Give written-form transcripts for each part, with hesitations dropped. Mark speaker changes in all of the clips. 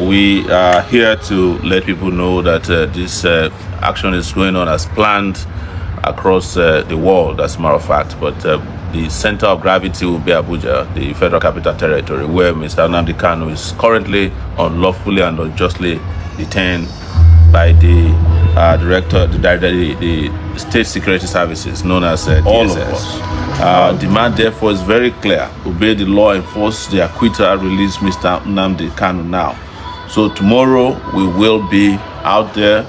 Speaker 1: We are here to let people know that this action is going on as planned across the world, as a matter of fact. But the center of gravity will be Abuja, the Federal Capital Territory, where Mr. Nnamdi Kanu is currently unlawfully and unjustly detained by the director, the State Security Services, known as DSS. All of us. Our demand, therefore, is very clear: obey the law, enforce the acquittal, release Mr. Nnamdi Kanu now. So tomorrow we will be out there,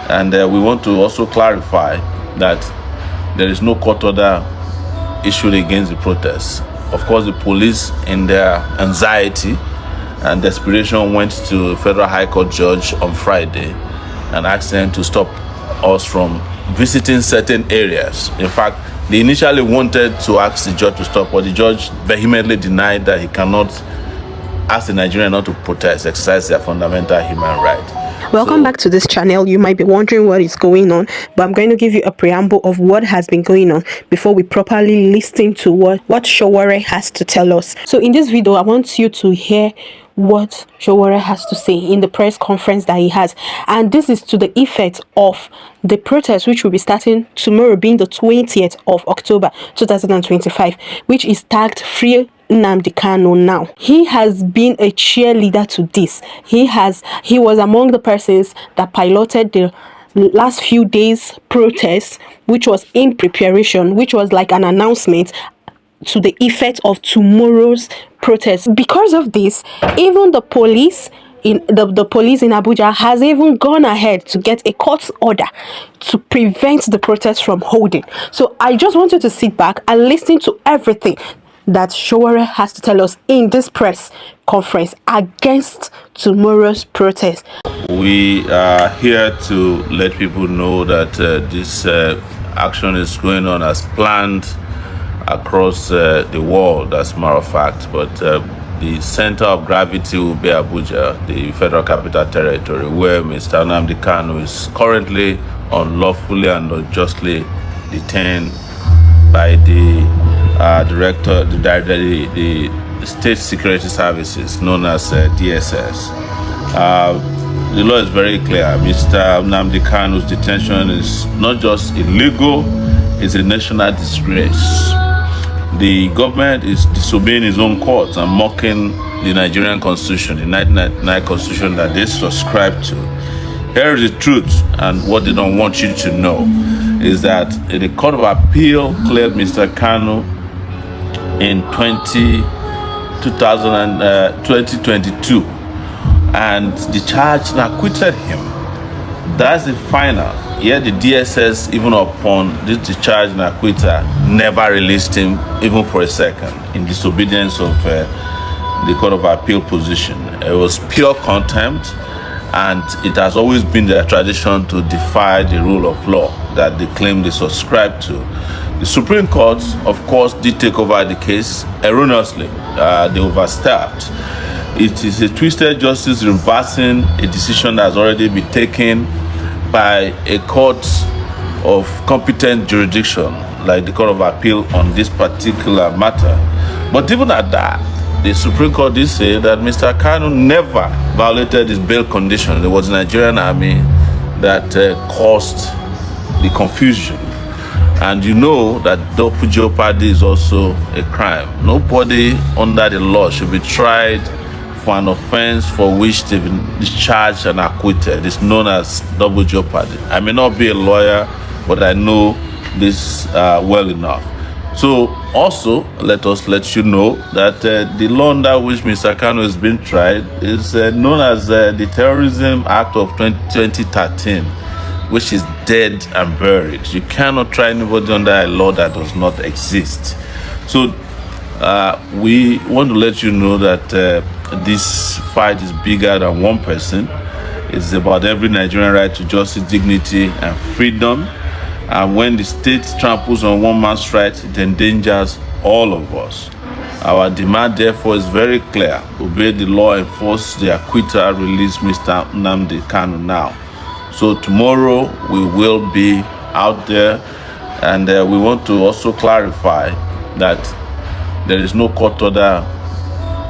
Speaker 1: and we want to also clarify that there is no court order issued against the protests. Of course, the police, in their anxiety and desperation, went to a federal high court judge on Friday and asked them to stop us from visiting certain areas. In fact, they initially wanted to ask the judge to stop, but the judge vehemently denied that he cannot ask the Nigerians not to protest, exercise their fundamental human right.
Speaker 2: Welcome back to this channel. You might be wondering what is going on, but I'm going to give you a preamble of what has been going on before we properly listen to what Sowore has to tell us. So in this video, I want you to hear what Sowore has to say in the press conference that he has, and this is to the effect of the protest which will be starting tomorrow, being the 20th of October 2025, which is tagged FreeNnamdiKanuNow. Now he has been a cheerleader to this. He was among the persons that piloted the last few days protest, which was in preparation, which was like an announcement to the effect of tomorrow's protest. Because of this, even the police in the police in Abuja has even gone ahead to get a court order to prevent the protest from holding. So I just want you to sit back and listen to everything that Sowore has to tell us in this press conference against tomorrow's protest.
Speaker 1: We are here to let people know that this action is going on as planned across the world, as a matter of fact. But the center of gravity will be Abuja, the Federal Capital Territory, where Mr. Nnamdi Kanu is currently unlawfully and unjustly detained by the director, the State Security Services, known as DSS. The law is very clear. Mr. Nnamdi Kanu's detention is not just illegal, it's a national disgrace. The government is disobeying its own courts and mocking the Nigerian constitution, the 1999 constitution that they subscribe to. Here is the truth, and what they don't want you to know is that the Court of Appeal cleared Mr. Kanu in 2022 and discharged and acquitted him. That's the final. Yet the DSS, even upon this discharge and acquittal, never released him even for a second, in disobedience of the Court of Appeal position. It was pure contempt, and it has always been their tradition to defy the rule of law that they claim they subscribe to. The Supreme Court, of course, did take over the case erroneously. They overstepped. It is a twisted justice reversing a decision that has already been taken by a court of competent jurisdiction, like the Court of Appeal, on this particular matter. But even at that, the Supreme Court did say that Mr. Kanu never violated his bail condition. It was the Nigerian army that caused the confusion. And you know that double jeopardy is also a crime. Nobody under the law should be tried for an offense for which they've been discharged and acquitted. It's known as double jeopardy. I may not be a lawyer, but I know this well enough. So also, let us let you know that the law under which Mr. Kanu is being tried is known as the Terrorism Act of 2013, which is dead and buried. You cannot try anybody under a law that does not exist. So we want to let you know that this fight is bigger than one person. It's about every Nigerian right to justice, dignity, and freedom. And when the state tramples on one man's right, it endangers all of us. Our demand, therefore, is very clear: obey the law, enforce the acquittal, release Mr. Nnamdi Kanu now. So tomorrow we will be out there, and we want to also clarify that there is no court order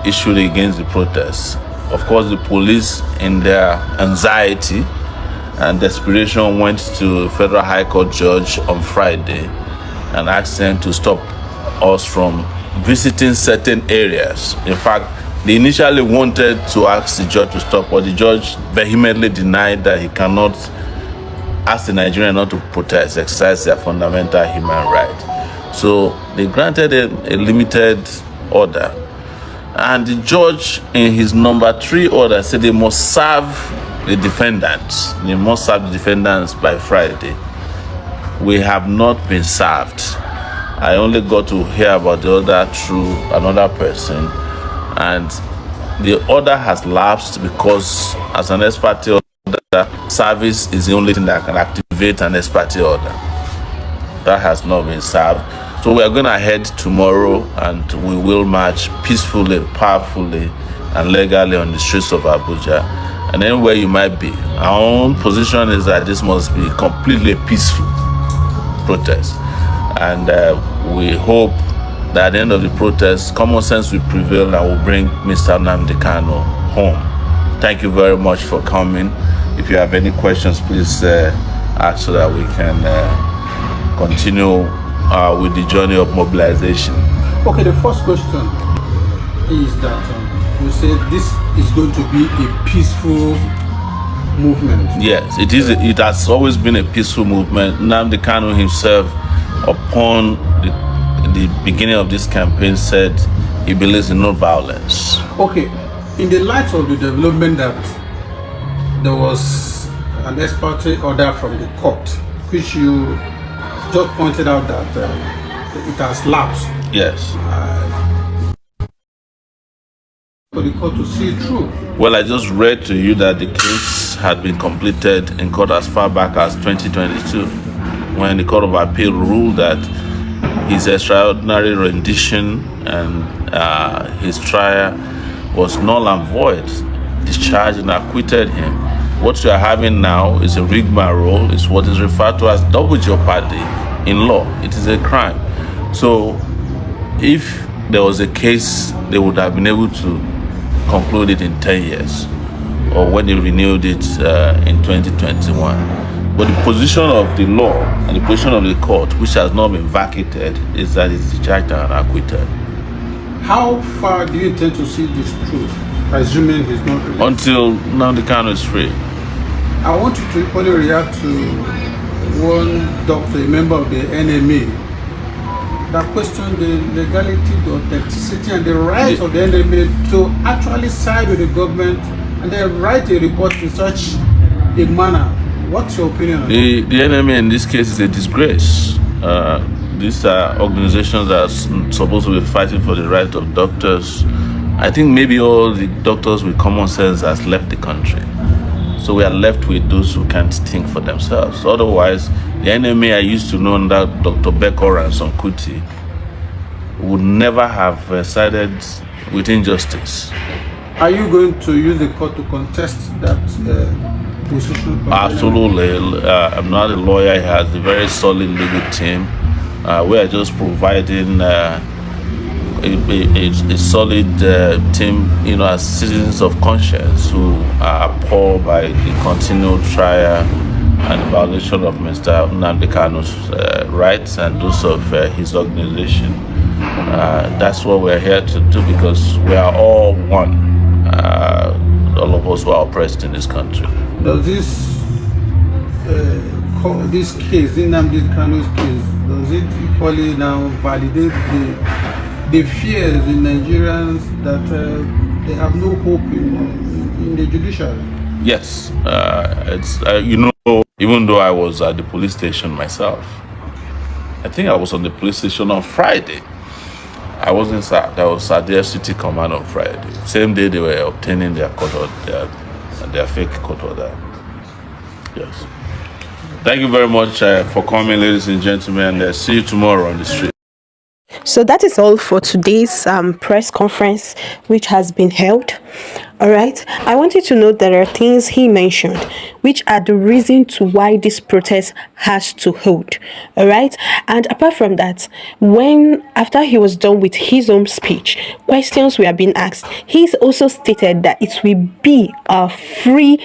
Speaker 1: issued against the protests. Of course, the police, in their anxiety and desperation, went to Federal High Court judge on Friday and asked them to stop us from visiting certain areas. In fact, they initially wanted to ask the judge to stop, but the judge vehemently denied that he cannot ask the Nigerians not to protest, exercise their fundamental human right. So they granted a limited order. And the judge, in his number 3 order, said they must serve the defendants. They must serve the defendants by Friday. We have not been served. I only got to hear about the order through another person. And the order has lapsed because, as an ex parte order, service is the only thing that can activate an ex parte order. That has not been served. So we are going to head tomorrow and we will march peacefully, powerfully, and legally on the streets of Abuja. And anywhere you might be, our own position is that this must be completely peaceful protest. And we hope that at the end of the protest, common sense will prevail and will bring Mr. Nnamdi Kanu home. Thank you very much for coming. If you have any questions, please ask so that we can continue with the journey of mobilization.
Speaker 3: Okay, the first question is that you said this is going to be a peaceful movement.
Speaker 1: Yes, it is. It has always been a peaceful movement. Nnamdi Kanu himself, upon the beginning of this campaign, said he believes in no violence.
Speaker 3: Okay, in the light of the development that there was an ex parte order from the court, which you just pointed out that it has lapsed.
Speaker 1: Yes.
Speaker 3: For the court to see it through.
Speaker 1: Well, I just read to you that the case had been completed in court as far back as 2022, when the Court of Appeal ruled that his extraordinary rendition and his trial was null and void, discharged and acquitted him. What you are having now is a rigmarole. It's what is referred to as double jeopardy in law. It is a crime. So if there was a case, they would have been able to conclude it in 10 years, or when they renewed it in 2021. But the position of the law and the position of the court, which has not been vacated, is that it's discharged and acquitted.
Speaker 3: How far do you intend to see this through, assuming he's not released?
Speaker 1: Until Nnamdi Kanu is free.
Speaker 3: I want you to equally react to one doctor, a member of the NMA, that questioned the legality, the authenticity, and the right of the NMA to actually side with the government and then write a report in such a manner. What's your opinion on that?
Speaker 1: The NMA in this case is a disgrace. These are organizations that are supposed to be fighting for the right of doctors. I think maybe all the doctors with common sense has left the country. So we are left with those who can't think for themselves. Otherwise, the NMA I used to know under Dr. Bekor and Sonkuti would never have sided with injustice.
Speaker 3: Are you going to use the court to contest that position?
Speaker 1: Absolutely. I'm not a lawyer. He has a very solid legal team. We are just providing a solid team, as citizens of conscience who are appalled by the continued trial and violation of Mr. Nnamdi Kanu's rights and those of his organization. That's what we're here to do, because we are all one. All of us who are oppressed in this country.
Speaker 3: Does this case, Nnamdi Kanu's case, does it equally now validate the fears in Nigerians that they have no hope in the judiciary?
Speaker 1: Yes, it's even though I was at the police station myself, I think I was on the police station on Friday. I wasn't sat. I was at the FCT command on Friday. Same day they were obtaining their court order, their fake court order. Yes. Thank you very much for coming, ladies and gentlemen, and see you tomorrow on the street.
Speaker 2: So that is all for today's press conference, which has been held. All right, I want you to note that there are things he mentioned which are the reason to why this protest has to hold. All right, and apart from that, when after he was done with his own speech, questions were being asked. He's also stated that it will be a free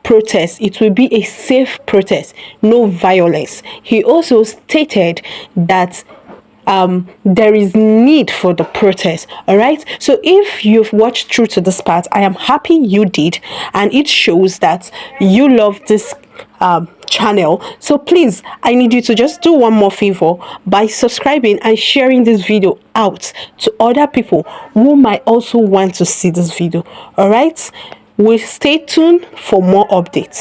Speaker 2: protest, it will be a safe protest, no violence. He also stated that there is need for the protest. All right, so if you've watched through to this part, I am happy you did, and it shows that you love this channel. So please, I need you to just do one more favor by subscribing and sharing this video out to other people who might also want to see this video. All right, we'll stay tuned for more updates.